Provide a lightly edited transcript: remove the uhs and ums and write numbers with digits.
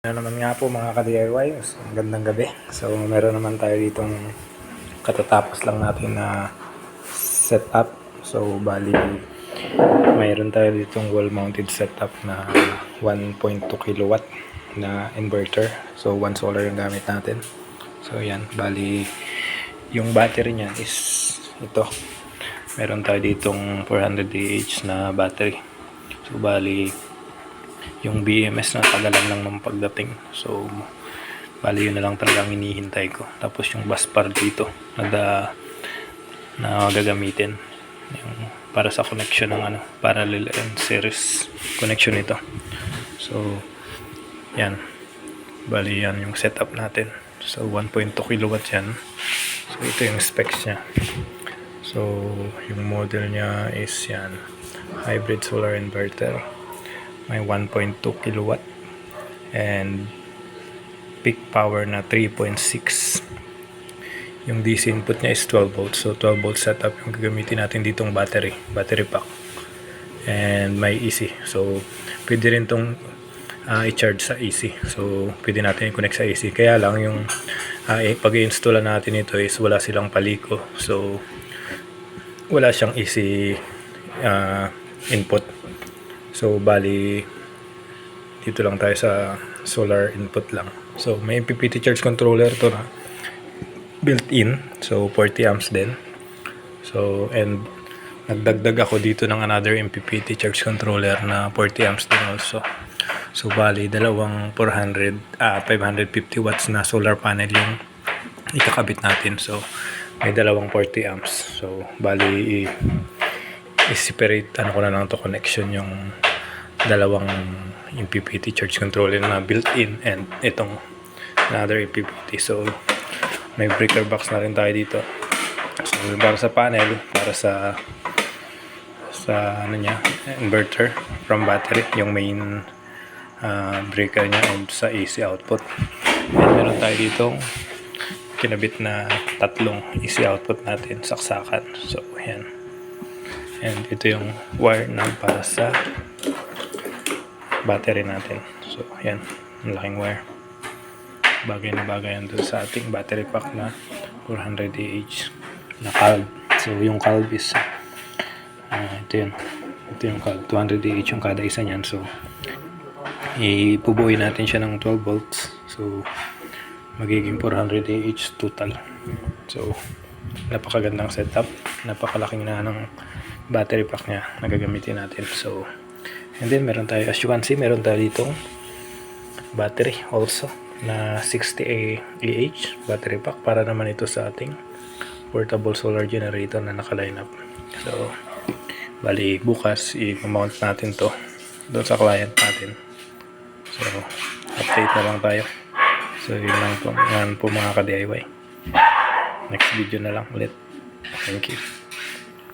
Ano naman nga po mga ka-DIY, so, gandang gabi. So meron naman tayo ditong katatapos lang natin na setup. So bali mayroon tayo ditong wall mounted setup na 1.2 kilowatt na inverter. So 1 solar yung gamit natin. So yan, bali yung battery niya is ito. Meron tayo ditong 400 Ah na battery. So bali yung BMS na tagalan lang ng pagdating. So bali yun na lang talagang hinihintay ko. Tapos yung bus bar dito na gagamitin yung para sa connection ng parallel and series connection ito. So yan, bali yan yung setup natin. So 1.2 kilowatt yan. So ito yung specs nya. So yung model nya is yan, hybrid solar inverter. May 1.2 kilowatt and peak power na 3.6. Yung DC input niya is 12 volts. So 12 volt setup yung gagamitin natin ditong battery pack. And may AC. So pwede rin tong i-charge sa AC. So pwede natin i-connect sa AC. Kaya lang yung pag-i-install natin ito is wala silang paliko. So wala siyang AC input. So bali dito lang tayo sa solar input lang. So may MPPT charge controller to na built-in. So 40 amps din. So and nagdagdag ako dito ng another MPPT charge controller na 40 amps din also. So bali dalawang 550 watts na solar panel yung ikakabit natin. So may dalawang 40 amps. So bali i-separate ko na lang to connection yung dalawang MPPT charge controller na built-in and itong another MPPT. So may breaker box na rin tayo dito. So para sa panel, para sa inverter from battery, yung main breaker nya and sa AC output. And meron tayo dito kinabit na tatlong AC output natin, saksakan. So yan. And ito yung wire na para sa battery natin. So yan, ang laking wire. Bagay na bagay yan doon sa ating battery pack na 400 Ah na calb. So yung calb is ito yung calb, 200 Ah yung kada isa niyan. So ipubuin natin siya ng 12 volts. So magiging 400 Ah total. So napakagandang setup, napakalaking na ng battery pack niya na gagamitin natin. So and then meron tayo, as you can see, meron tayo ditong battery also na 60 Ah battery pack para naman ito sa ating portable solar generator na naka-line up. So bali bukas i-mount natin to doon sa client natin. So update na lang tayo. So yun lang po, yan po mga ka-DIY. Next video na lang ulit. Thank you.